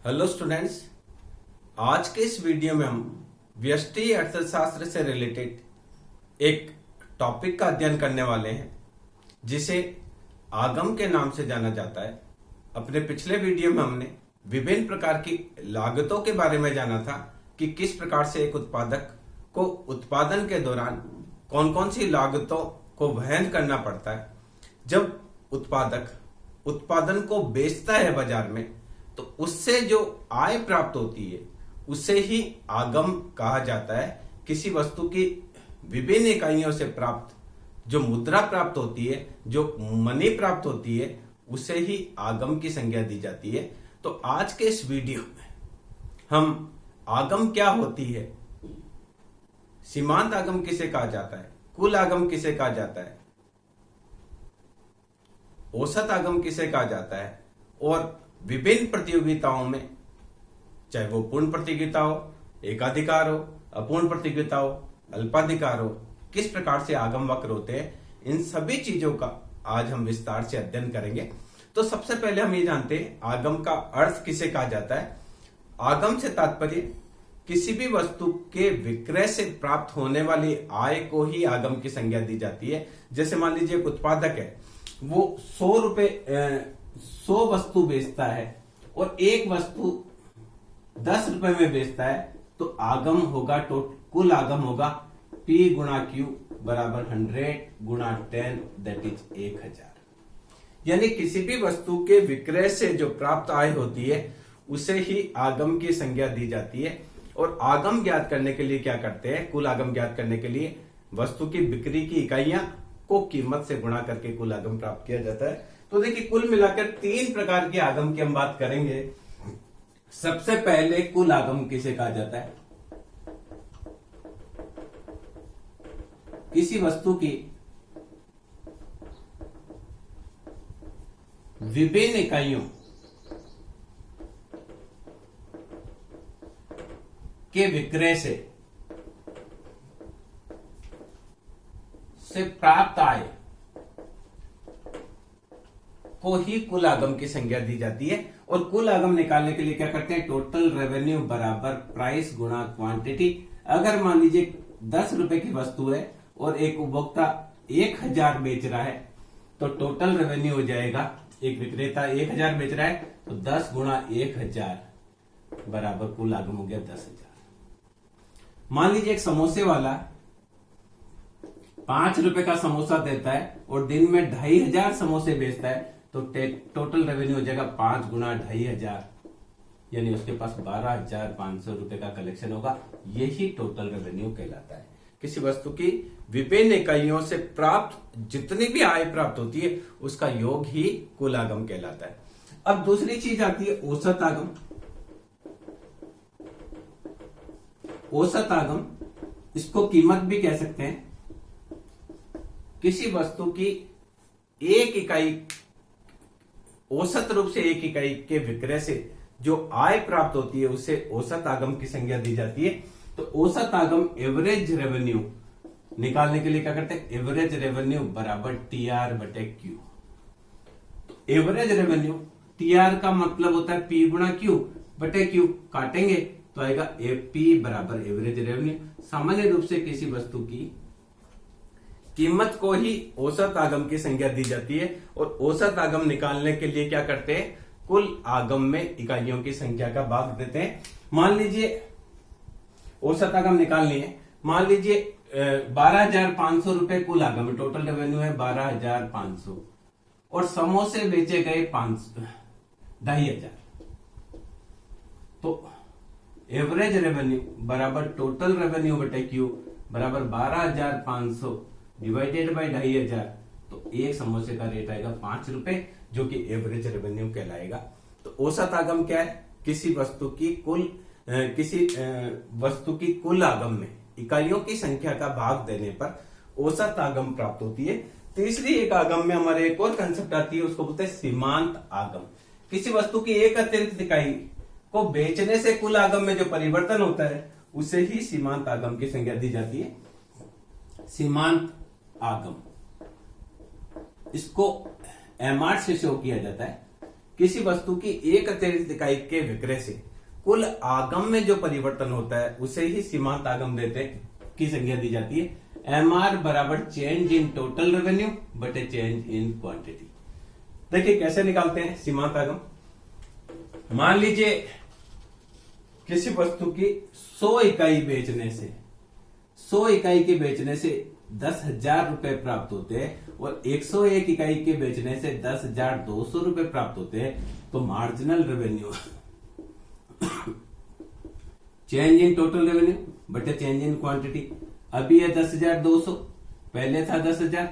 Hello students, आज के इस वीडियो में हम व्यष्टि अर्थशास्त्र से रिलेटेड एक टॉपिक का अध्ययन करने वाले हैं जिसे आगम के नाम से जाना जाता है। अपने पिछले वीडियो में हमने विभिन्न प्रकार की लागतों के बारे में जाना था कि किस प्रकार से एक उत्पादक को उत्पादन के दौरान कौन कौन सी लागतों को वहन करना पड़ता है। जब उत्पादक उत्पादन को बेचता है बाजार में तो उससे जो आय प्राप्त होती है उसे ही आगम कहा जाता है। किसी वस्तु की विभिन्न इकाइयों से प्राप्त जो मुद्रा प्राप्त होती है, जो मनी प्राप्त होती है, उसे ही आगम की संज्ञा दी जाती है। तो आज के इस वीडियो में हम आगम क्या होती है, सीमांत आगम किसे कहा जाता है, कुल आगम किसे कहा जाता है, औसत आगम किसे कहा जाता है और विभिन्न प्रतियोगिताओं में, चाहे वो पूर्ण प्रतियोगिता हो, एकाधिकार हो, अपूर्ण प्रतियोगिता हो, अल्पाधिकार हो, किस प्रकार से आगम वक्र होते हैं, इन सभी चीजों का आज हम विस्तार से अध्ययन करेंगे। तो सबसे पहले हम ये जानते हैं आगम का अर्थ किसे कहा जाता है। आगम से तात्पर्य किसी भी वस्तु के विक्रय से प्राप्त होने वाली आय को ही आगम की संज्ञा दी जाती है। जैसे मान लीजिए एक उत्पादक है, वो 100 वस्तु बेचता है और एक वस्तु 10 रुपए में बेचता है, तो आगम होगा, कुल आगम होगा P गुणा Q बराबर 100 गुणा 10 दैट इज 1000। यानी किसी भी वस्तु के विक्रय से जो प्राप्त आय होती है उसे ही आगम की संज्ञा दी जाती है। और आगम ज्ञात करने के लिए क्या करते हैं, कुल आगम ज्ञात करने के लिए वस्तु की बिक्री की इकाइयां को कीमत से गुणा करके कुल आगम प्राप्त किया जाता है। तो देखिए कुल मिलाकर 3 प्रकार के आगम की हम बात करेंगे। सबसे पहले कुल आगम किसे कहा जाता है, किसी वस्तु की विभिन्न इकाइयों के विक्रय से प्राप्त आय को ही कुल आगम की संज्ञा दी जाती है। और कुल आगम निकालने के लिए क्या करते हैं, टोटल रेवेन्यू बराबर प्राइस गुणा क्वांटिटी। अगर मान लीजिए 10 रुपए की वस्तु है और एक उपभोक्ता 1000 बेच रहा है, तो टोटल रेवेन्यू हो जाएगा, एक विक्रेता 1000 बेच रहा है तो 10 गुणा 1000 बराबर कुल आगम हो गया 10,000। मान लीजिए एक समोसे वाला 5 रुपए का समोसा देता है और दिन में 2500 समोसे बेचता है, तो टोटल रेवेन्यू हो जाएगा 5 गुणा 2500, यानी उसके पास 12,500 रुपए का कलेक्शन होगा। यही टोटल रेवेन्यू कहलाता है। किसी वस्तु की विभिन्न इकाइयों से प्राप्त जितनी भी आय प्राप्त होती है उसका योग ही कुल आगम कहलाता है। अब दूसरी चीज आती है औसत आगम। औसत आगम, इसको कीमत भी कह सकते हैं। किसी वस्तु की एक इकाई, औसत रूप से एक इकाई के विक्रय से जो आय प्राप्त होती है उसे औसत आगम की संज्ञा दी जाती है। तो औसत आगम एवरेज रेवेन्यू निकालने के लिए क्या करते हैं, एवरेज रेवेन्यू बराबर TR बटे Q। तो एवरेज रेवेन्यू, TR का मतलब होता है P गुणा Q बटे Q, काटेंगे तो आएगा P बराबर एवरेज रेवेन्यू। सामान्य रूप से किसी वस्तु की कीमत को ही औसत आगम की संज्ञा दी जाती है। और औसत आगम निकालने के लिए क्या करते हैं, कुल आगम में इकाइयों की संख्या का भाग देते हैं। मान लीजिए औसत आगम निकालनी है, मान लीजिए 12,500 रुपए कुल आगम है, टोटल रेवेन्यू है 12,500 और समोसे बेचे गए 2,500, तो एवरेज रेवेन्यू बराबर टोटल रेवेन्यू बटे Q बराबर 12,500 डिवाइडेड बाई 2,500, तो एक समोसे का रेट आएगा 5 रुपए, जो कि एवरेज रेवेन्यू कहलाएगा। तो औसत आगम क्या है, किसी वस्तु की कुल आगम में इकाइयों की संख्या का भाग देने पर औसत आगम प्राप्त होती है। तीसरी एक आगम में हमारे एक और कंसेप्ट आती है, उसको बोलते हैं सीमांत आगम। किसी वस्तु की एक अतिरिक्त इकाई को बेचने से कुल आगम में जो परिवर्तन होता है उसे ही सीमांत आगम की संज्ञा दी जाती है। सीमांत आगम, इसको एमार्ट से शो किया जाता है किसी वस्तु की एक अतिरिक्त इकाई के विक्रय से कुल आगम में जो परिवर्तन होता है उसे ही सीमांत आगम देते की संज्ञा दी जाती है। एम आर बराबर चेंज इन टोटल रेवेन्यू बटे चेंज इन क्वांटिटी। देखिए कैसे निकालते हैं सीमांत आगम। मान लीजिए किसी वस्तु की 100 इकाई बेचने से 100 इकाई के बेचने से 10,000 रुपए प्राप्त होते हैं और 101 इकाई के बेचने से 10,200 रुपए प्राप्त होते हैं, तो marginal revenue change in total revenue बटे चेंज इन क्वांटिटी। अभी है 10,200, पहले था 10,000,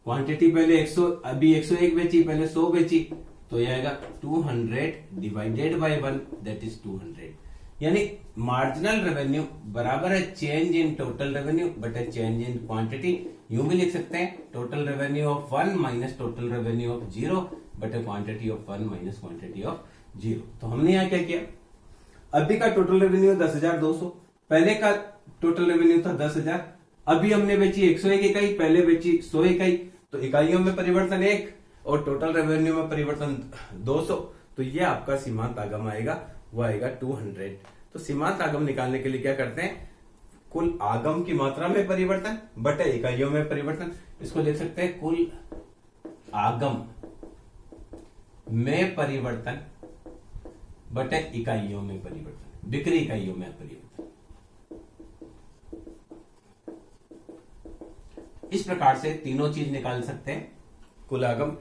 क्वांटिटी पहले 100, अभी 101 बेची, पहले 100 बेची, तो यह आएगा 200 डिवाइडेड बाय 1 दैट इज 200। यानी मार्जिनल रेवेन्यू बराबर है चेंज इन टोटल रेवेन्यू बटे चेंज इन क्वांटिटी। यूं भी लिख सकते हैं total revenue of 1 minus total revenue of 0 बटे quantity of 1 minus quantity of 0। तो हमने यहां क्या किया, अभी का टोटल रेवेन्यू 10,200, पहले का टोटल रेवेन्यू था 10,000, अभी हमने बेची 101 इकाई, पहले बेची 100 इकाई, तो इकाइयों में परिवर्तन 1 और टोटल रेवेन्यू में परिवर्तन 200, तो ये आपका सीमांत आगम आएगा, वो आएगा 200। तो सीमांत आगम निकालने के लिए क्या करते हैं, कुल आगम की मात्रा में परिवर्तन बटे इकाइयों में परिवर्तन। इसको लिख सकते हैं कुल आगम में परिवर्तन बटे इकाइयों में परिवर्तन, बिक्री इकाइयों में परिवर्तन। इस प्रकार से तीनों चीज निकाल सकते हैं, कुल आगम,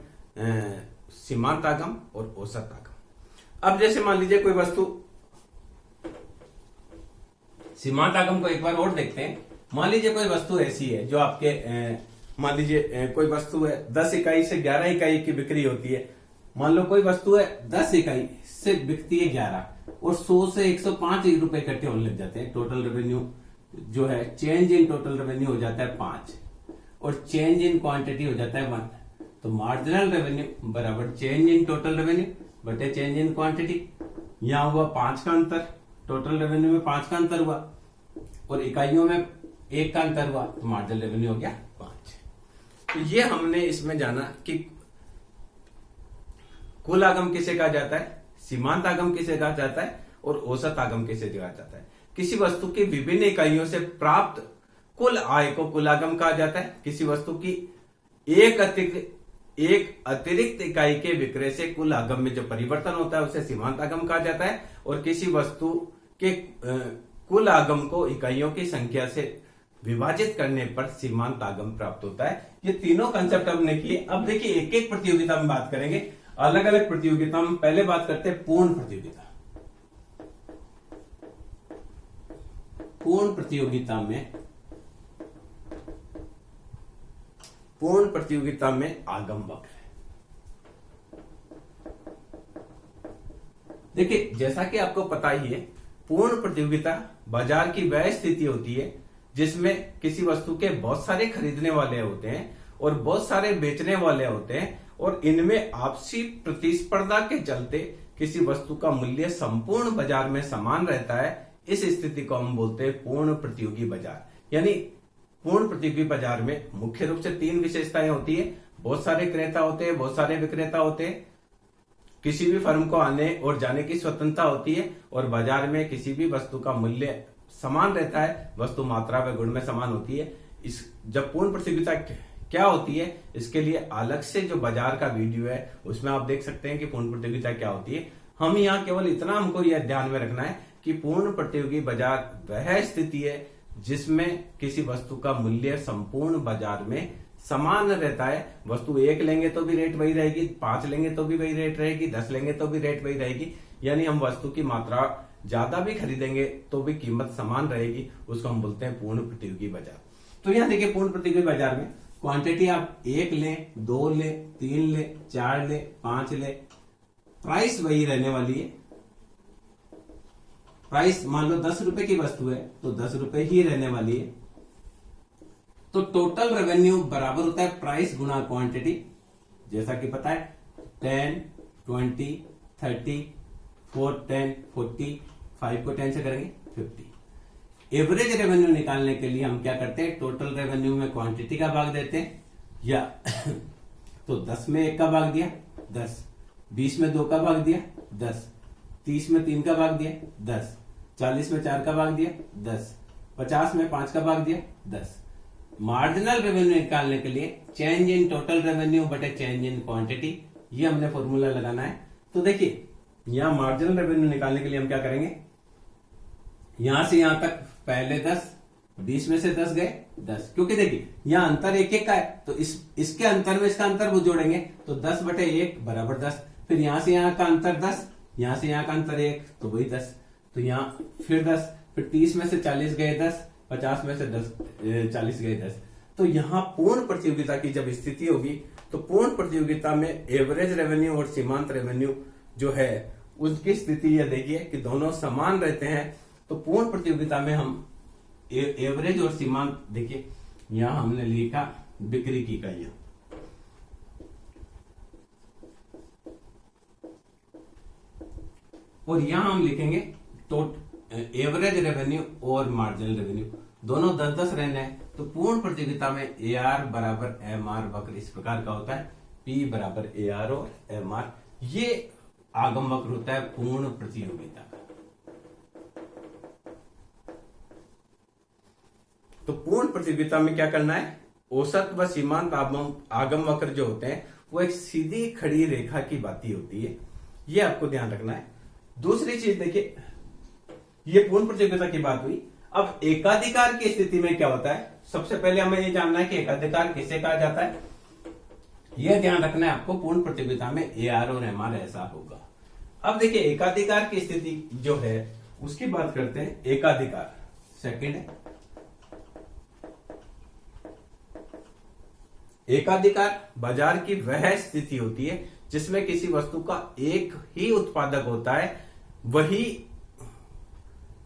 सीमांत आगम और औसत आगम। अब जैसे मान लीजिए कोई वस्तु, सीमांत आगम को एक बार और देखते हैं। मान लीजिए कोई वस्तु ऐसी है जो आपके, मान लीजिए कोई वस्तु है 10 इकाई से 11 इकाई की बिक्री होती है। मान लो कोई वस्तु है 10 इकाई से बिकती है 11 और 100 से 105 रुपए इकट्ठे होने लग जाते हैं। टोटल रेवेन्यू जो है चेंज इन टोटल रेवेन्यू हो जाता है 5 और चेंज इन क्वांटिटी हो जाता है 1। तो मार्जिनल रेवेन्यू बराबर चेंज इन टोटल रेवेन्यू बटे चेंज इन क्वांटिटी। यहां हुआ 5 का अंतर, टोटल रेवेन्यू में 5 का अंतर हुआ और इकाइयों में 1 का अंतर हुआ, तो मार्जिनल रेवेन्यू हो गया 5। तो ये हमने इसमें जाना कि कुल आगम किसे कहा जाता है, सीमांत आगम किसे कहा जाता है और औसत आगम किसे कहा जाता है। किसी वस्तु की विभिन्न इकाइयों से प्राप्त कुल आय को कुल आगम कहा जाता है। किसी वस्तु की एक अतिरिक्त इकाई के विक्रय से कुल आगम में जो परिवर्तन होता है उसे सीमांत आगम कहा जाता है। और किसी वस्तु के कुल आगम को इकाइयों की संख्या से विभाजित करने पर सीमांत आगम प्राप्त होता है। ये तीनों कंसेप्ट हमने किए। अब देखिए एक एक प्रतियोगिता में बात करेंगे, अलग अलग प्रतियोगिता में। पहले बात करते हैं पूर्ण प्रतियोगिता। पूर्ण प्रतियोगिता में आगम वक्र है। देखिए जैसा कि आपको पता ही है, पूर्ण प्रतियोगिता बाजार की वह स्थिति होती है जिसमें किसी वस्तु के बहुत सारे खरीदने वाले होते हैं और बहुत सारे बेचने वाले होते हैं और इनमें आपसी प्रतिस्पर्धा के चलते किसी वस्तु का मूल्य संपूर्ण बाजार में समान रहता है। इस स्थिति को हम बोलते हैं पूर्ण प्रतियोगी बाजार। यानी पूर्ण प्रतियोगी बाजार में मुख्य रूप से 3 विशेषताएं होती है। बहुत सारे क्रेता होते हैं, बहुत सारे विक्रेता होते हैं, किसी भी फर्म को आने और जाने की स्वतंत्रता होती है और बाजार में किसी भी वस्तु का मूल्य समान रहता है, वस्तु मात्रा व गुण में समान होती है। इस जब पूर्ण प्रतियोगिता क्या होती है, इसके लिए अलग से जो बाजार का वीडियो है उसमें आप देख सकते हैं कि पूर्ण प्रतियोगिता क्या होती है। हम यहाँ केवल इतना हमको यह ध्यान में रखना है कि पूर्ण प्रतियोगी बाजार वह स्थिति है जिसमें किसी वस्तु का मूल्य संपूर्ण बाजार में समान रहता है। वस्तु 1 लेंगे तो भी रेट वही रहेगी, 5 लेंगे तो भी वही रेट रहेगी, 10 लेंगे तो भी रेट वही रहेगी। यानी हम वस्तु की मात्रा ज्यादा भी खरीदेंगे तो भी कीमत समान रहेगी, उसको हम बोलते हैं पूर्ण प्रतियोगी बाजार। तो यहाँ देखिए पूर्ण प्रतियोगी बाजार में क्वांटिटी आप 1 लें, 2 लें, 3 लें, 4 लें, 5 लें, प्राइस वही रहने वाली है। प्राइस मान लो 10 रुपए की वस्तु है तो 10 रुपए ही रहने वाली है। तो टोटल रेवेन्यू बराबर होता है प्राइस गुणा क्वांटिटी। जैसा कि पता है 10, 20, 30, 4, 10, 40, 5 को 10 से करेंगे 50। एवरेज रेवेन्यू निकालने के लिए हम क्या करते हैं, टोटल रेवेन्यू में क्वांटिटी का भाग देते हैं, या तो 10 में 1 का भाग दिया 10, 20 में 2 का भाग दिया 10, 30 में 3 का भाग दिया 10, 40 में 4 का भाग दिया 10, 50 में 5 का भाग दिया 10। मार्जिनल रेवेन्यू निकालने के लिए चेंज इन टोटल रेवेन्यू बटे चेंज इन क्वांटिटी, ये हमने फॉर्मूला लगाना है। तो देखिए यहां मार्जिनल रेवेन्यू निकालने के लिए हम क्या करेंगे, यहां से यहां तक पहले 10, 20 में से 10 गए 10, क्योंकि देखिए यहां अंतर 1-1 का है, तो इसके अंतर में इसका अंतर वो जोड़ेंगे तो 10 बटे 1 बराबर 10। फिर यहां से यहां का अंतर 10, यहां से यहां का अंतर 1, तो वही 10, तो यहां फिर 10, फिर 30 में से 40 गए 10, 50 में से 40 गए 10। तो यहां पूर्ण प्रतियोगिता की जब स्थिति होगी तो पूर्ण प्रतियोगिता में एवरेज रेवेन्यू और सीमांत रेवेन्यू जो है उसकी स्थिति यह देखिए कि दोनों समान रहते हैं। तो पूर्ण प्रतियोगिता में हम एवरेज और सीमांत, देखिए यहां हमने लिखा बिक्री की इकाइयां, और यहां हम लिखेंगे एवरेज रेवेन्यू और मार्जिनल रेवेन्यू, दोनों 10-10 रहने हैं। तो पूर्ण प्रतियोगिता में AR बराबर MR वक्र इस प्रकार का होता है, P बराबर AR और MR, ये आगम वक्र होता है पूर्ण प्रतियोगिता का। तो पूर्ण प्रतियोगिता में क्या करना है, औसत व सीमांत आगम वक्र जो होते हैं वो एक सीधी खड़ी रेखा की बाती होती है, ये आपको ध्यान रखना है। दूसरी चीज देखिए, ये पूर्ण प्रतियोगिता की बात हुई। अब एकाधिकार की स्थिति में क्या होता है, सबसे पहले हमें ये जानना है कि एकाधिकार किसे कहा जाता है, यह ध्यान रखना है आपको। पूर्ण प्रतियोगिता में AR और MR ऐसा होगा। अब देखिए एकाधिकार की स्थिति जो है उसकी बात करते हैं। एकाधिकार सेकंड है, एकाधिकार बाजार की वह स्थिति होती है जिसमें किसी वस्तु का एक ही उत्पादक होता है, वही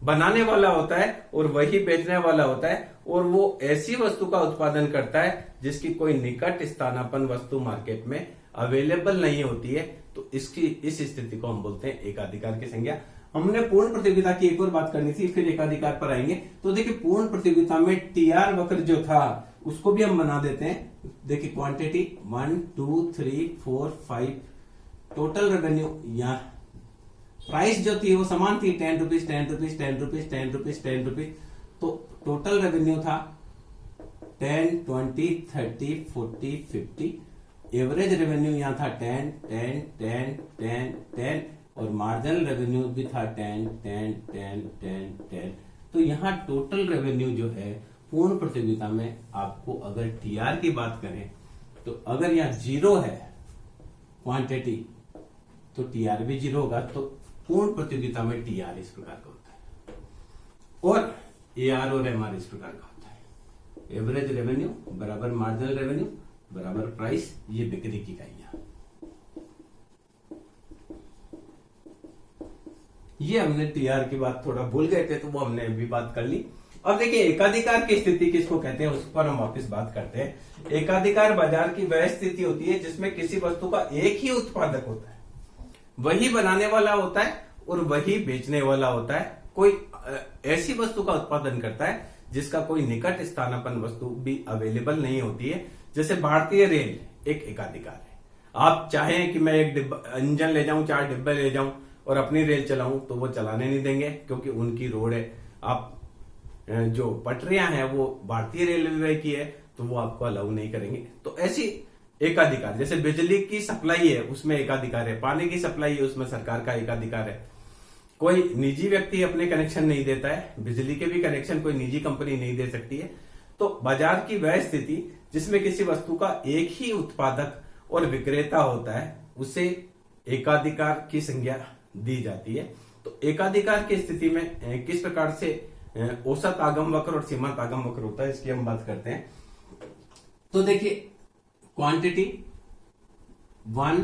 बनाने वाला होता है और वही बेचने वाला होता है, और वो ऐसी वस्तु का उत्पादन करता है जिसकी कोई निकट स्थानापन्न वस्तु मार्केट में अवेलेबल नहीं होती है। तो इस स्थिति को हम बोलते हैं एकाधिकार की संज्ञा। हमने पूर्ण प्रतियोगिता की एक और बात करनी थी, फिर एकाधिकार पर आएंगे। तो देखिए पूर्ण प्रतियोगिता में TR वक्र जो था उसको भी हम बना देते हैं। देखिए क्वांटिटी 1 2 3 4 5, टोटल रेवेन्यू, यहाँ प्राइस जो थी वो समान थी, 10 rupees 10 rupees 10 rupees 10 rupees 10 rupees. तो टोटल रेवेन्यू था 10 20 30 40 50। एवरेज रेवेन्यू यहाँ था 10 10 10 10 10, और मार्जिनल रेवेन्यू भी था 10 10 10 10 10। तो यहाँ टोटल रेवेन्यू जो है पूर्ण प्रतियोगिता में, आपको अगर TR की बात करें तो अगर यहाँ 0 है क्वांटिटी तो TR भी 0 होगा। तो पूर्ण प्रतियोगिता में TR इस प्रकार का होता है, और AR और MR इस प्रकार का होता है। एवरेज रेवेन्यू बराबर मार्जिनल रेवेन्यू बराबर प्राइस, ये बिक्री की इकाइयां। ये हमने TR की बात थोड़ा भूल गए थे तो वो हमने अभी बात कर ली। अब देखिए एकाधिकार की स्थिति किसको कहते हैं उस पर हम वापस बात करते हैं। एकाधिकार बाजार की वह स्थिति होती है जिसमें किसी वस्तु का एक ही उत्पादक होता है, वही बनाने वाला होता है और वही बेचने वाला होता है। कोई ऐसी वस्तु का उत्पादन करता है जिसका कोई निकट स्थानापन्न वस्तु भी अवेलेबल नहीं होती है। जैसे भारतीय रेल एक एकाधिकार है। आप चाहें कि मैं एक इंजन ले जाऊं, 4 डिब्बे ले जाऊं और अपनी रेल चलाऊं तो वो चलाने नहीं देंगे, क्योंकि उनकी रोड है। आप जो पटरियां हैं वो भारतीय रेलवे की है तो वो आपको अलाउ नहीं करेंगे। तो ऐसी एकाधिकार, जैसे बिजली की सप्लाई है उसमें एकाधिकार है, पानी की सप्लाई है उसमें सरकार का एकाधिकार है। कोई निजी व्यक्ति अपने कनेक्शन नहीं देता है, बिजली के भी कनेक्शन कोई निजी कंपनी नहीं दे सकती है। तो बाजार की वह स्थिति जिसमें किसी वस्तु का एक ही उत्पादक और विक्रेता होता है उसे एकाधिकार की संज्ञा दी जाती है। तो एकाधिकार की स्थिति में किस प्रकार से औसत आगम वक्र और सीमांत आगम वक्र होता है इसकी हम बात करते हैं। तो देखिए क्वांटिटी 1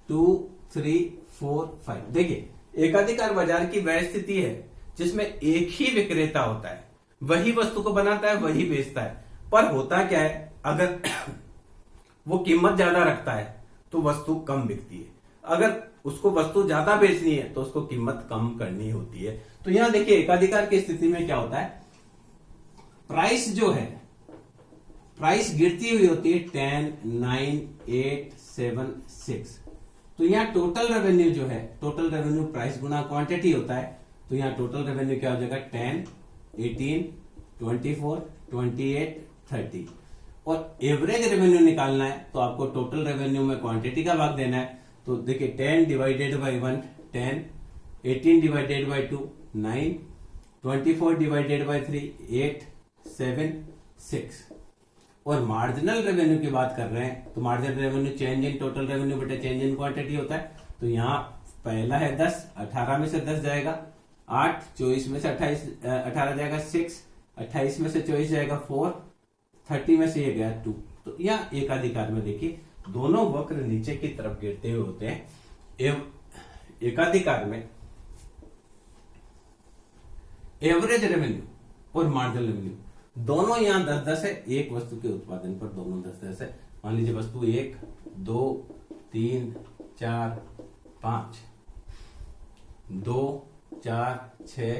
2 3 4 5, देखिए एकाधिकार बाजार की वह स्थिति है जिसमें एक ही विक्रेता होता है, वही वस्तु को बनाता है वही बेचता है। पर होता क्या है, अगर वो कीमत ज्यादा रखता है तो वस्तु कम बिकती है, अगर उसको वस्तु ज्यादा बेचनी है तो उसको कीमत कम करनी होती है। तो यहां देखिए एकाधिकार की स्थिति में क्या होता है, प्राइस जो है प्राइस गिरती हुई होती है 10 9 8 7 6। तो तो यहाँ टोटल रेवेन्यू जो है, टोटल रेवेन्यू प्राइस गुना क्वांटिटी होता है। तो यहाँ टोटल रेवेन्यू क्या हो जाएगा 10, 18, 24, 28, 30। और एवरेज रेवेन्यू निकालना है तो आपको टोटल रेवेन्यू में क्वांटिटी का भाग देना है। तो देखिए 10 divided by 1 10, 18 divided by 2 9, 24 divided by 3 8, 7, 6। और मार्जिनल रेवेन्यू की बात कर रहे हैं तो marginal revenue change in total revenue बटे चेंज इन क्वांटिटी होता है। तो यहाँ पहला है 10, 18 में से 10 जाएगा 8, 24 में से 18 जाएगा 6, 28 में से 24 जाएगा 4, 30 में से ये गया 2। तो यहाँ एकाधिकार में देखिए दोनों वक्र नीचे की तरफ गिरते हुए होते हैं। एकाधिकार में एवरेज रेवेन्यू और मार्जिनल रेवेन्यू दोनों यहां 10-10 है। एक वस्तु के उत्पादन पर दोनों 10-10 है। मान लीजिए वस्तु 1, 2, 3, 4, 5, 2, 4, 6,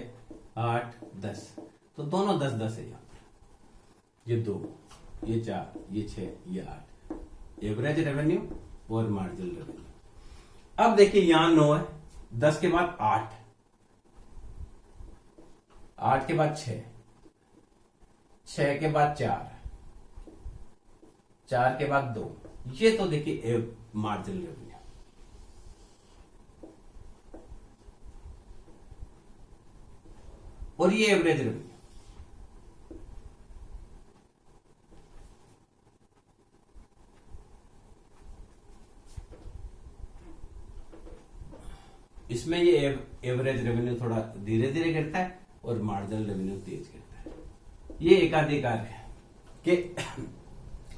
8, 10। तो दोनों 10-10 है। यहां पर ये 2, ये 4, ये 6, ये 8 एवरेज रेवेन्यू और मार्जिनल रेवेन्यू। अब देखिए यहां 9 है, 10 के बाद 8, 8 के बाद 6, 6 के बाद 4, 4 के बाद 2। ये तो देखिए मार्जिनल रेवेन्यू। और ये एवरेज रेवेन्यू। इसमें ये एवरेज रेवेन्यू थोड़ा धीरे धीरे गिरता है और मार्जिनल रेवेन्यू तेज गिरता है। ये एकाधिकार है कि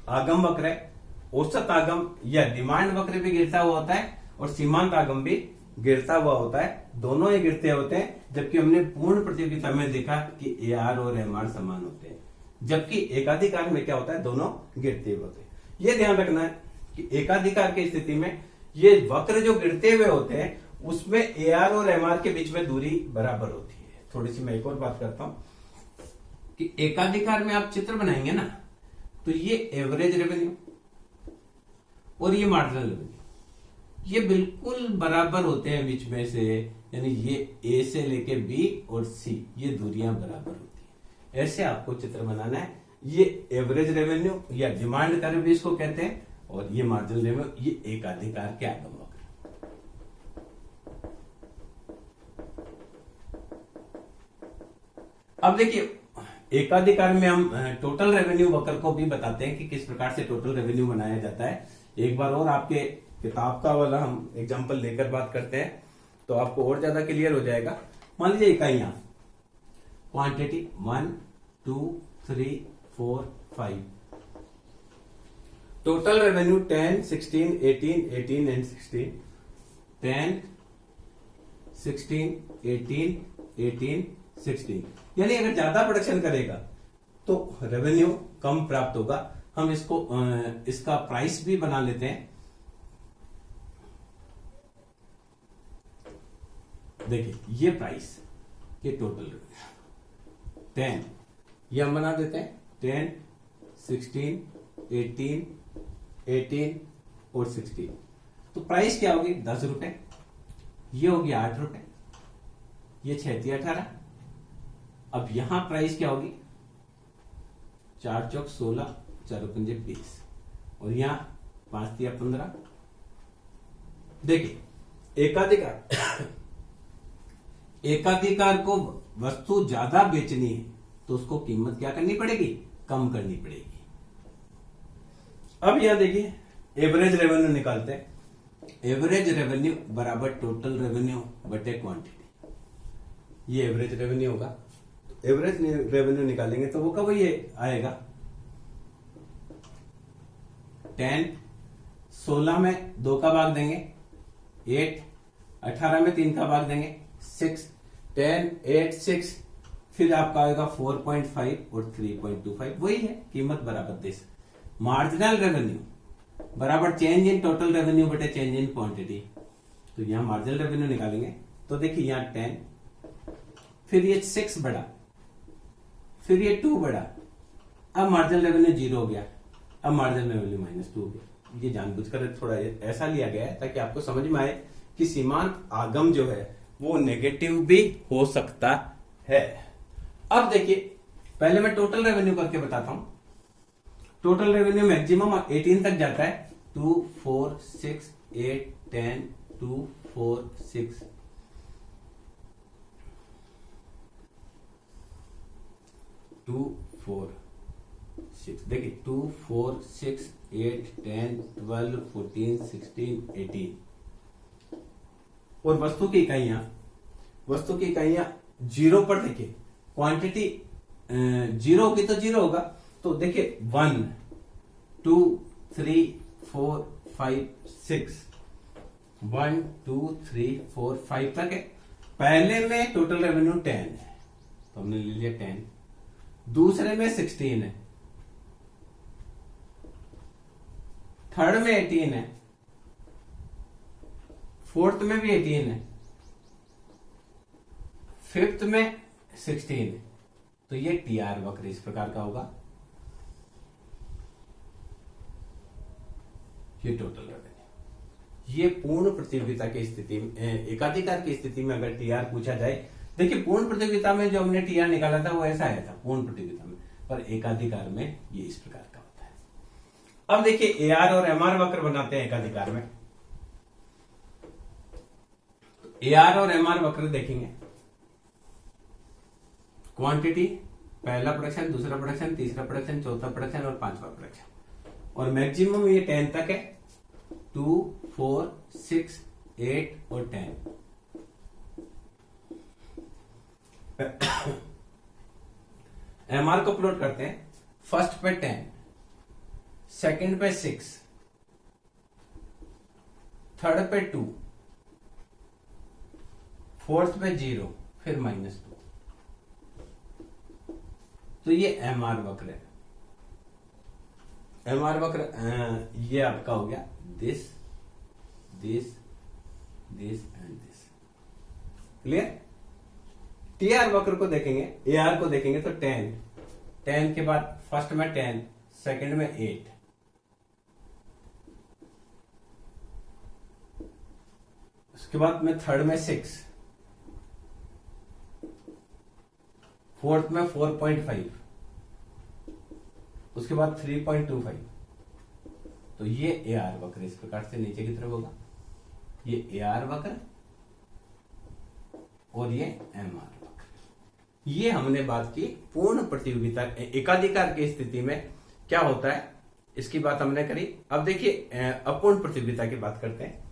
आगम वक्र है, औसत आगम या डिमांड वक्र भी गिरता हुआ होता है और सीमांत आगम भी गिरता हुआ होता है। दोनों ही गिरते होते हैं। जबकि हमने पूर्ण प्रतियोगिता में देखा कि एआर और एमआर समान होते हैं, जबकि एकाधिकार में क्या होता है, दोनों गिरते हुए होते हैं। ये ध्यान रखना है कि एकाधिकार की स्थिति में ये वक्र जो गिरते हुए होते हैं उसमें एआर और एमआर के बीच में दूरी बराबर होती है। थोड़ी सी मैं एक और बात करता हूं कि एकाधिकार में आप चित्र बनाएंगे ना तो ये एवरेज रेवेन्यू और ये मार्जिनल रेवेन्यू ये बिल्कुल बराबर होते हैं बीच में से। यानी ये ए से लेके बी और सी ये दूरियां बराबर होती है। ऐसे आपको चित्र बनाना है। ये एवरेज रेवेन्यू या डिमांड कर्व भी इसको कहते हैं और ये मार्जिनल रेवेन्यू ये एकाधिकार के आगम वक्र। अब देखिए एकाधिकार में हम टोटल रेवेन्यू वक्र को भी बताते हैं कि किस प्रकार से टोटल रेवेन्यू बनाया जाता है। एक बार और आपके किताब का वाला हम एग्जांपल लेकर बात करते हैं तो आपको और ज्यादा क्लियर हो जाएगा। मान लीजिए इकाइयां क्वांटिटी 1, 2, 3, 4, 5। Total revenue 10, 16, 18, 18 and 16। 10, 16, 18, 18, 16। यानी अगर ज्यादा प्रोडक्शन करेगा तो रेवेन्यू कम प्राप्त होगा। हम इसको इसका प्राइस भी बना लेते हैं। देखिए ये प्राइस ये टोटल रेवेन्यू 10 ये हम बना देते हैं 10, 16, 18, 18 और 16। तो प्राइस क्या होगी 10 रुपए, ये होगी 8 रुपए, ये 6 × 18। अब यहां प्राइस क्या होगी 4 चौक 16, 4 पंजे 20 और यहां 5 × 15। देखिए एकाधिकार को वस्तु ज्यादा बेचनी है तो उसको कीमत क्या करनी पड़ेगी, कम करनी पड़ेगी। अब यहां देखिए एवरेज रेवेन्यू निकालते हैं। एवरेज रेवेन्यू बराबर टोटल रेवेन्यू बटे क्वांटिटी। ये एवरेज रेवेन्यू होगा। तो एवरेज रेवेन्यू निकालेंगे तो वो कब ये आएगा 10, 16 में 2 का भाग देंगे 8, 18 में 3 का भाग देंगे 6, 10, 8, 6। फिर आपका आएगा 4.5 और 3.25। वही है कीमत बराबर 10। मार्जिनल रेवेन्यू बराबर चेंज इन टोटल रेवेन्यू बटे चेंज इन क्वांटिटी। तो यहां मार्जिनल रेवेन्यू निकालेंगे तो देखिए यहां 10, फिर ये 6 बढ़ा, फिर ये 2 बढ़ा। अब मार्जिनल रेवेन्यू 0 हो गया, अब मार्जिनल रेवेन्यू -2 हो गया। ये जानबूझकर थोड़ा ऐसा लिया गया है ताकि आपको समझ में आए कि सीमांत आगम जो है वो नेगेटिव भी हो सकता है। अब देखिए, पहले मैं टोटल रेवेन्यू करके बताता हूं। टोटल रेवेन्यू मैक्सिमम 18 तक जाता है, 2 4 6 8 10 2 4 6 2 4 6। देखिए 2 4 6 8 10 12 14 16 18। और वस्तु की इकाइयां जीरो पर, देखिए क्वांटिटी जीरो होगी तो जीरो होगा, तो देखिए 1 2 3 4 5 6 1 2 3 4 5 तक है। पहले में टोटल रेवेन्यू 10 है तो हमने ले लिया 10, दूसरे में 16 है, थर्ड में 18 है, फोर्थ में भी 18 है, फिफ्थ में 16 है। तो ये टीआर वक्र इस प्रकार का होगा। ये टोटल रेवेन्यू, ये पूर्ण प्रतियोगिता की स्थिति में, एकाधिकार की स्थिति में अगर टीआर पूछा जाए, देखिए पूर्ण प्रतियोगिता में जो हमने टीआर निकाला था वो ऐसा आया था पूर्ण प्रतियोगिता में, पर एकाधिकार में ये इस प्रकार का होता है। अब देखिए एआर और एमआर वक्र बनाते हैं एकाधिकार में। एआर और एमआर वक्र देखेंगे, क्वांटिटी, पहला प्रोडक्शन, दूसरा प्रोडक्शन, तीसरा प्रोडक्शन, चौथा प्रोडक्शन और पांचवा प्रोडक्शन, और मैक्सिमम ये 10 तक है, 2 4 6 8 और 10। एमआर को प्लॉट करते हैं, फर्स्ट पे 10, सेकंड पे 6, थर्ड पे 2, फोर्थ पे 0, फिर -2। तो ये एमआर वक्र है। एमआर वक्र ये आपका हो गया this this this and this. Clear? TR वक्र को देखेंगे, एआर को देखेंगे तो 10 के बाद फर्स्ट में 10, सेकंड में 8, उसके बाद में थर्ड में 6, फोर्थ में 4.5, उसके बाद 3.25। तो ये एआर वक्र इस प्रकार से नीचे की तरफ होगा। ये एआर वक्र और ये एमआर वक्र। ये हमने बात की पूर्ण प्रतियोगिता, एकाधिकार की स्थिति में क्या होता है इसकी बात हमने करी। अब देखिए अपूर्ण प्रतियोगिता की बात करते हैं।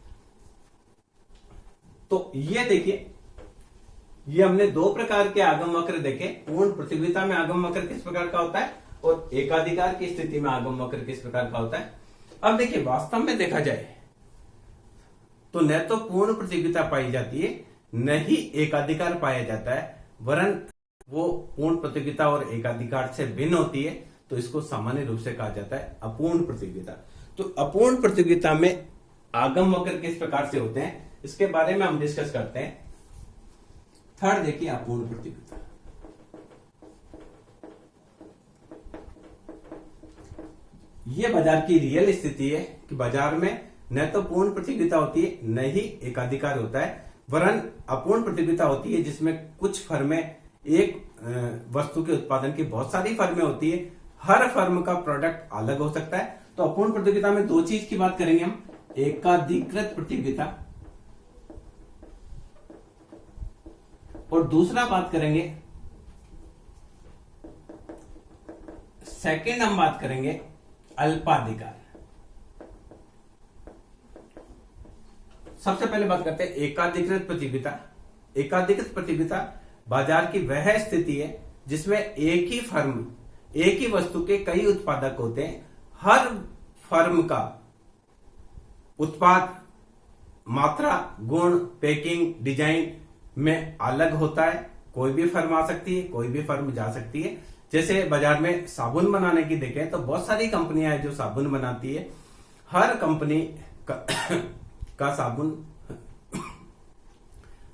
तो ये देखिए, ये हमने दो प्रकार के आगम वक्र देखे। पूर्ण प्रतियोगिता में आगम वक्र किस प्रकार का होता है और एकाधिकार की स्थिति में आगम वक्र किस प्रकार का होता है। अब देखिए वास्तव में देखा जाए तो न तो पूर्ण प्रतियोगिता पाई जाती है, न ही एकाधिकार पाया जाता है, वरन वो पूर्ण प्रतियोगिता और एकाधिकार से भिन्न होती है। तो इसको सामान्य रूप से कहा जाता है अपूर्ण प्रतियोगिता। तो अपूर्ण प्रतियोगिता में आगम वक्र किस प्रकार से होते हैं इसके बारे में हम डिस्कस करते हैं। थर्ड देखिए अपूर्ण प्रतियोगिता। ये बाजार की रियल स्थिति है कि बाजार में न तो पूर्ण प्रतियोगिता होती है न ही एकाधिकार होता है, वरन अपूर्ण प्रतियोगिता होती है जिसमें कुछ फर्में, एक वस्तु के उत्पादन की बहुत सारी फर्में होती है, हर फर्म का प्रोडक्ट अलग हो सकता है। तो अपूर्ण प्रतियोगिता में दो चीज की बात करेंगे हम, एकाधिकृत प्रतियोगिता और दूसरा बात करेंगे, सेकंड हम बात करेंगे अल्पाधिकार। सबसे पहले बात करते हैं एकाधिकृत प्रतियोगिता। एकाधिकृत प्रतियोगिता बाजार की वह स्थिति है जिसमें एक ही फर्म, एक ही वस्तु के कई उत्पादक होते हैं। हर फर्म का उत्पाद मात्रा, गुण, पैकिंग, डिजाइन में अलग होता है। कोई भी फर्म आ सकती है, कोई भी फर्म जा सकती है। जैसे बाजार में साबुन बनाने की देखें तो बहुत सारी कंपनियां हैं जो साबुन बनाती है। हर कंपनी का साबुन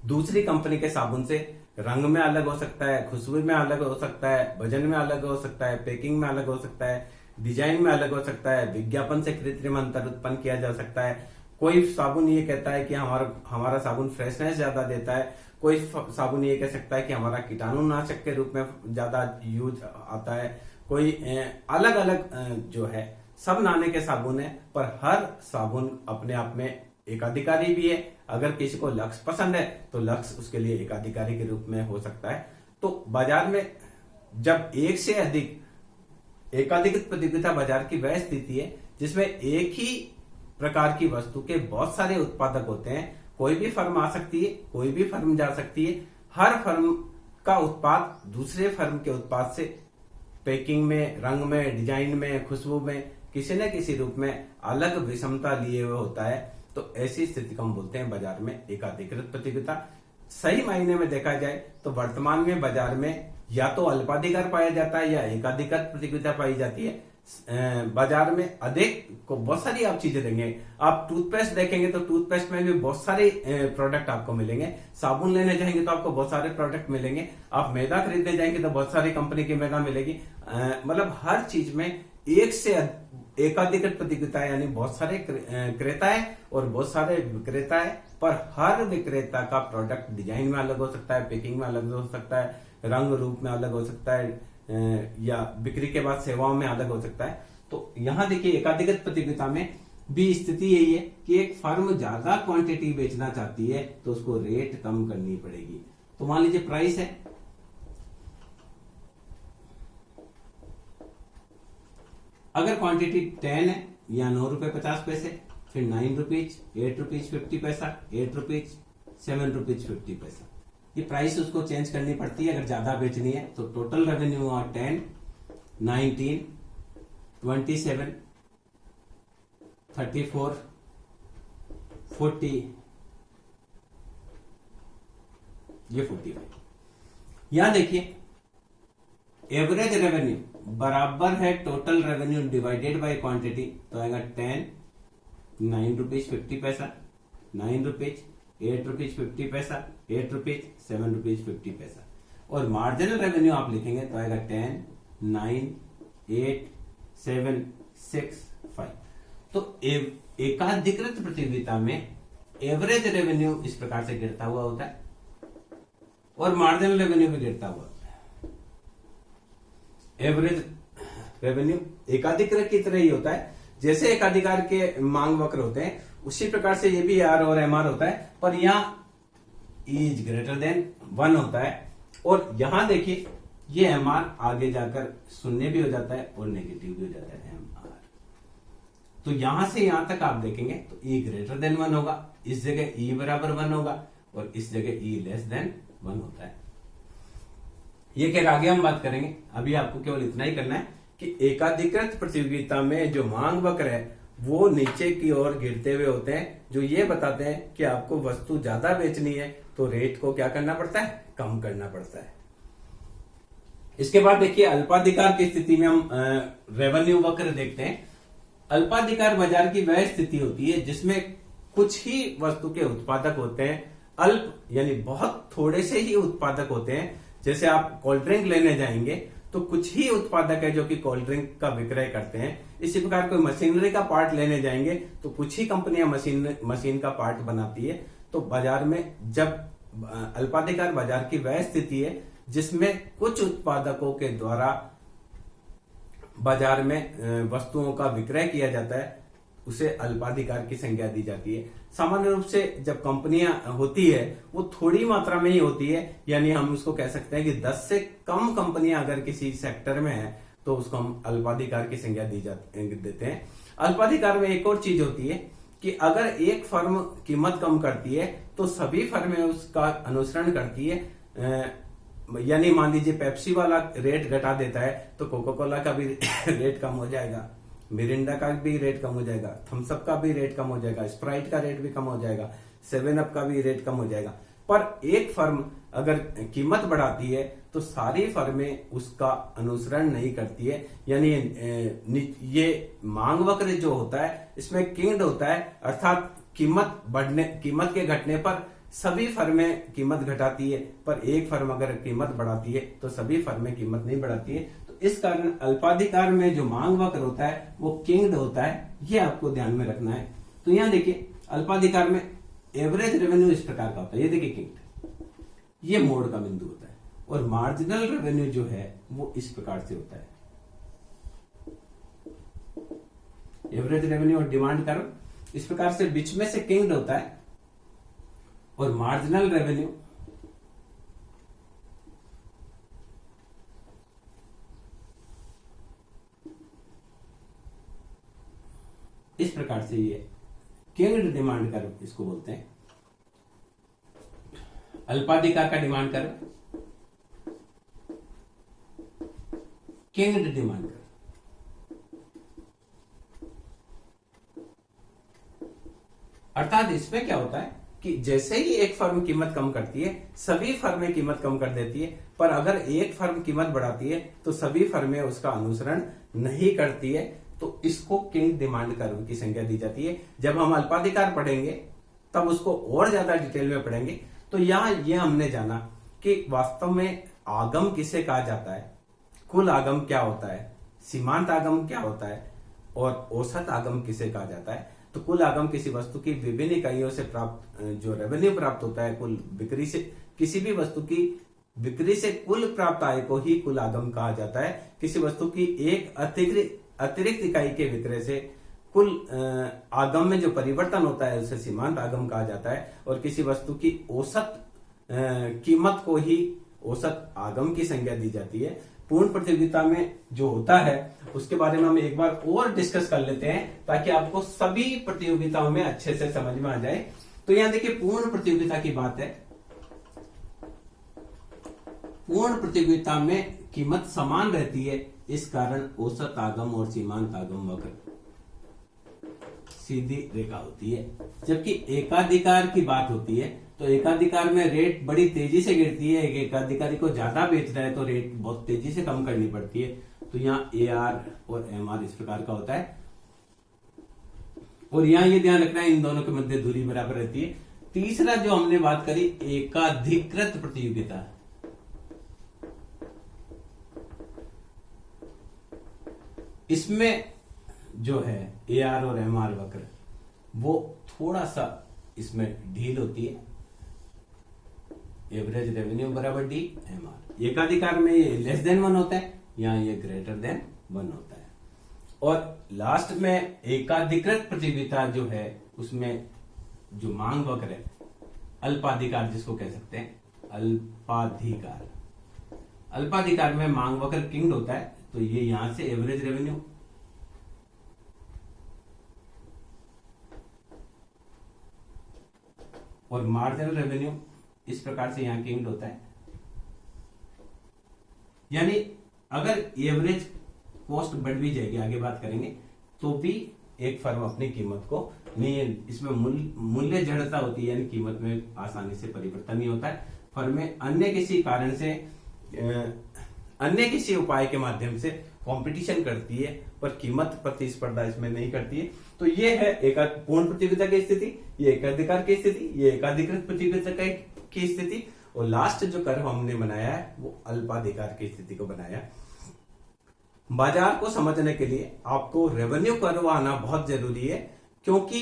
दूसरी कंपनी के साबुन से रंग में अलग हो सकता है, खुशबू में अलग हो सकता है, वजन में अलग हो सकता है, पैकिंग में अलग हो सकता है, डिजाइन में अलग हो सकता है, विज्ञापन से कृत्रिम अंतर उत्पन्न किया जा सकता है। कोई साबुन ये कहता है कि हमारा साबुन फ्रेशनेस ज्यादा देता है, कोई साबुन ये कह सकता है कि हमारा कीटाणुनाशक के रूप में ज्यादा यूज आता है, कोई अलग अलग जो है, सब नाने के साबुन है, पर हर साबुन अपने आप में एकाधिकारी भी है। अगर किसी को लक्स पसंद है तो लक्स उसके लिए एकाधिकारी के रूप में हो सकता है। तो बाजार में जब एक से अधिक एकाधिकृत प्रतियोगिता बाजार की वह स्थिति है जिसमें एक ही प्रकार की वस्तु के बहुत सारे उत्पादक होते हैं। कोई भी फर्म आ सकती है, कोई भी फर्म जा सकती है। हर फर्म का उत्पाद दूसरे फर्म के उत्पाद से पैकिंग में, रंग में, डिजाइन में, खुशबू में किसी न किसी रूप में अलग विषमता लिए हुए होता है। तो ऐसी स्थिति को हम बोलते हैं बाजार में एकाधिकृत प्रतियोगिता। सही मायने में देखा जाए तो वर्तमान में बाजार में या तो अल्पाधिकार पाया जाता है या एकाधिकृत प्रतियोगिता पाई जाती है। बाजार में अधिक को बहुत सारी आप चीजें देंगे। आप टूथपेस्ट देखेंगे तो टूथपेस्ट में भी बहुत सारे प्रोडक्ट आपको मिलेंगे। साबुन लेने जाएंगे तो आपको बहुत सारे प्रोडक्ट मिलेंगे। आप मैदा खरीदने जाएंगे तो बहुत सारी कंपनी की मैदा मिलेगी। मतलब हर चीज में एक से एकाधिकृत प्रतियोगिता यानी बहुत सारे क्रेता है और बहुत सारे विक्रेता है, पर हर विक्रेता का प्रोडक्ट डिजाइन में अलग हो सकता है, पैकिंग में अलग हो सकता है, रंग रूप में अलग हो सकता है, या बिक्री के बाद सेवाओं में अलग हो सकता है। तो यहां देखिए एकाधिकृत प्रतियोगिता में भी स्थिति यही है कि एक फर्म ज्यादा क्वांटिटी बेचना चाहती है तो उसको रेट कम करनी पड़ेगी। तो मान लीजिए प्राइस है, अगर क्वांटिटी 10 है या 9 रुपए 50 पैसे, फिर 9 रुपीज, 8 रुपीज 50 पैसा, 8 रुपीज, 7 रुपीज 50 पैसा, ये प्राइस उसको चेंज करनी पड़ती है अगर ज्यादा बेचनी है। तो टोटल रेवेन्यू हुआ 10, 19, 27, 34, 40, ये 45। यहां देखिए एवरेज रेवेन्यू बराबर है total revenue divided by quantity, तो आएगा 10, 9 रुपीज 50 पैसा, 9 रुपीज, 8 रुपीज 50 पैसा, 8 रुपीज, 7 रुपीज 50 पैसा। और मार्जिनल रेवेन्यू आप लिखेंगे तो आएगा 10, 9, 8, 7, 6, 5। तो एकाधिकृत प्रतियोगिता में एवरेज रेवेन्यू इस प्रकार से गिरता हुआ होता है और मार्जिनल रेवेन्यू भी गिरता हुआ होता है। एवरेज रेवेन्यू एकाधिकृत की तरह ही होता है, जैसे एकाधिकार के मांग वक्र होते हैं उसी प्रकार से ये भी आर और एमआर होता है, पर यहाँ इज ग्रेटर देन 1 होता है। और यहां देखिए ये एमआर आगे जाकर शून्य भी हो जाता है और नेगेटिव भी हो जाता है एमआर। तो यहां से यहां तक आप देखेंगे तो ई ग्रेटर देन 1 होगा, इस जगह ई बराबर 1 होगा और इस जगह ई लेस देन 1 होता है। ये खैर आगे हम बात करेंगे, अभी आपको केवल इतना ही करना है कि एकाधिकृत प्रतियोगिता में जो मांग वक्र है वो नीचे की ओर गिरते हुए होते हैं, जो ये बताते हैं कि आपको वस्तु ज्यादा बेचनी है तो रेट को क्या करना पड़ता है, कम करना पड़ता है। इसके बाद देखिए अल्पाधिकार की स्थिति में हम रेवेन्यू वक्र देखते हैं। अल्पाधिकार बाजार की वह स्थिति होती है जिसमें कुछ ही वस्तु के उत्पादक होते हैं। अल्प यानी बहुत थोड़े से ही उत्पादक होते हैं। जैसे आप कोल्ड ड्रिंक लेने जाएंगे तो कुछ ही उत्पादक है जो कि कोल्ड ड्रिंक का विक्रय करते हैं। इसी प्रकार कोई मशीनरी का पार्ट लेने जाएंगे तो कुछ ही कंपनियां मशीन का पार्ट बनाती है। तो बाजार में जब अल्पाधिकार बाजार की वह स्थिति है जिसमें कुछ उत्पादकों के द्वारा बाजार में वस्तुओं का विक्रय किया जाता है, उसे अल्पाधिकार की संज्ञा दी जाती है। सामान्य रूप से जब कंपनियां होती है वो थोड़ी मात्रा में ही होती है, यानी हम उसको कह सकते हैं कि 10 से कम कंपनियां अगर किसी सेक्टर में है तो उसको हम अल्पाधिकार की संज्ञा देते हैं। अल्पाधिकार में एक और चीज होती है कि अगर एक फर्म कीमत कम करती है तो सभी फर्में उसका अनुसरण करती है। यानी मान लीजिए पेप्सी वाला रेट घटा देता है तो कोका कोला का भी रेट कम हो जाएगा, मिरिंडा का भी रेट कम हो जाएगा, थम्स अप का भी रेट कम हो जाएगा, स्प्राइट का रेट भी कम हो जाएगा, 7 अप का भी रेट कम हो जाएगा। पर एक फर्म अगर कीमत बढ़ाती है तो सारी फर्में उसका अनुसरण नहीं करती है। यानी ये मांग वक्र जो होता है इसमें किंग्ड होता है, अर्थात कीमत के घटने पर सभी फर्में कीमत घटाती है, पर एक फर्म अगर कीमत बढ़ाती है तो सभी फर्में कीमत नहीं बढ़ाती है। तो इस कारण अल्पाधिकार में जो मांग वक्र होता है वो किंग्ड होता है, ये आपको ध्यान में रखना है। तो यहां देखिए अल्पाधिकार में एवरेज रेवेन्यू इस प्रकार का होता है, ये देखिए किंग्ड, ये मोड़ का बिंदु होता है, और मार्जिनल रेवेन्यू जो है वो इस प्रकार से होता है। एवरेज रेवेन्यू और डिमांड कर्व इस प्रकार से बीच में से किंग्ड होता है, और मार्जिनल रेवेन्यू इस प्रकार से, ये किंग्ड डिमांड कर्व इसको बोलते हैं। अल्पाधिकार का डिमांड कर्व किंग्ड डिमांड कर्व। अर्थात इसमें क्या होता है कि जैसे ही एक फर्म कीमत कम करती है सभी फर्में कीमत कम कर देती है, पर अगर एक फर्म कीमत बढ़ाती है तो सभी फर्में उसका अनुसरण नहीं करती है, तो इसको किंग डिमांड कर्व की संज्ञा दी जाती है। जब हम अल्पाधिकार पढ़ेंगे तब उसको और ज्यादा डिटेल में पढ़ेंगे। तो यहां यह हमने जाना कि वास्तव में आगम किसे कहा जाता है, कुल आगम क्या होता है, सीमांत आगम क्या होता है, और औसत आगम किसे कहा जाता है। तो कुल आगम किसी वस्तु की विभिन्न इकाइयों से प्राप्त जो रेवेन्यू प्राप्त होता है, कुल बिक्री से, किसी भी वस्तु की बिक्री से कुल प्राप्त आय को ही कुल आगम कहा जाता है। किसी वस्तु की एक अतिरिक्त इकाई के विक्रय से कुल आगम में जो परिवर्तन होता है उसे सीमांत आगम कहा जाता है, और किसी वस्तु की औसत कीमत को ही औसत आगम की संज्ञा दी जाती है। पूर्ण प्रतियोगिता में जो होता है उसके बारे में हम एक बार और डिस्कस कर लेते हैं ताकि आपको सभी प्रतियोगिताओं में अच्छे से समझ में आ जाए। तो यहां देखिए पूर्ण प्रतियोगिता की बात है। पूर्ण प्रतियोगिता में कीमत समान रहती है, इस कारण औसत आगम और सीमांत आगम वक्र सीधी रेखा होती है। जबकि एकाधिकार की बात होती है तो एकाधिकार में रेट बड़ी तेजी से गिरती है। एक एकाधिकारी को ज्यादा बेच रहा है तो रेट बहुत तेजी से कम करनी पड़ती है। तो यहाँ AR और MR इस प्रकार का होता है, और यहाँ ये ध्यान रखना है इन दोनों के मध्य दूरी बराबर रहती है। तीसरा जो हमने बात करी एकाधिकृत प्रतियोगिता, इसमें जो है AR और MR वक्र वो थोड़ा सा इसमें ढील होती है। एवरेज रेवेन्यू बराबर D MR। एकाधिकार में ये लेस देन 1 होता है, यहाँ ये ग्रेटर देन 1 होता है। और लास्ट में एकाधिकृत प्रतियोगिता जो है उसमें जो मांग वक्र है, अल्पाधिकार जिसको कह सकते हैं, अल्पाधिकार, अल्पाधिकार में मांग वक्र किंग्ड होता है। तो ये यहां से एवरेज रेवेन्यू, और मार्जिनल रेवेन्यू इस प्रकार से यहां किंग्ड होता है। यानी अगर एवरेज कॉस्ट बढ़ भी जाएगी, आगे बात करेंगे, तो भी एक फर्म अपनी कीमत को नहीं, इसमें मूल्य जड़ता होती है, यानी कीमत में आसानी से परिवर्तन नहीं होता है। फर्में अन्य किसी कारण से, अन्य किसी उपाय के माध्यम से कंपटीशन करती है, पर कीमत प्रतिस्पर्धा इसमें नहीं करती है। तो ये है पूर्ण प्रतियोगिता की स्थिति, ये एकाधिकार की स्थिति, ये एकाधिकृत प्रतियोगिता की स्थिति, और लास्ट जो कर्व हमने बनाया है वो अल्पाधिकार की स्थिति को बनाया। बाजार को समझने के लिए आपको रेवेन्यू कर्व आना बहुत जरूरी है, क्योंकि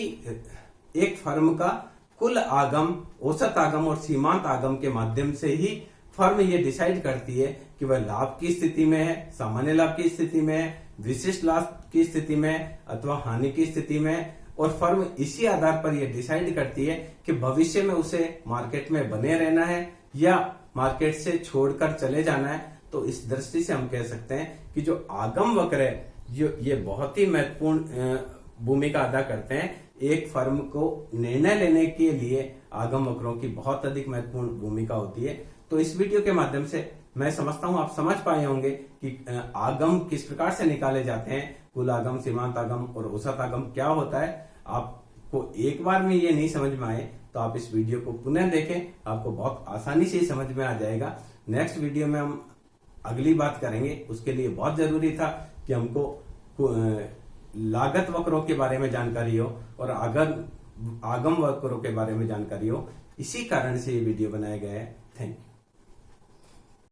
एक फर्म का कुल आगम, औसत आगम और सीमांत आगम के माध्यम से ही फर्म ये डिसाइड करती है कि वह लाभ की स्थिति में है, सामान्य लाभ की स्थिति में है, विशिष्ट लाभ की स्थिति में, अथवा हानि की स्थिति में। और फर्म इसी आधार पर यह डिसाइड करती है कि भविष्य में उसे मार्केट में बने रहना है या मार्केट से छोड़कर चले जाना है। तो इस दृष्टि से हम कह सकते हैं कि जो आगम वक्र है ये बहुत ही महत्वपूर्ण भूमिका अदा करते हैं। एक फर्म को निर्णय लेने के लिए आगम वक्रों की बहुत अधिक महत्वपूर्ण भूमिका होती है। तो इस वीडियो के माध्यम से मैं समझता हूं आप समझ पाए होंगे कि आगम किस प्रकार से निकाले जाते हैं, कुल आगम, सीमांत आगम और औसत आगम क्या होता है। आपको एक बार में ये नहीं समझ में आए तो आप इस वीडियो को पुनः देखें, आपको बहुत आसानी से समझ में आ जाएगा। नेक्स्ट वीडियो में हम अगली बात करेंगे। उसके लिए बहुत जरूरी था कि हमको लागत वक्रों के बारे में जानकारी हो और आगम वक्रों के बारे में जानकारी हो। इसी कारण से ये वीडियो बनाया गया है। Thank you.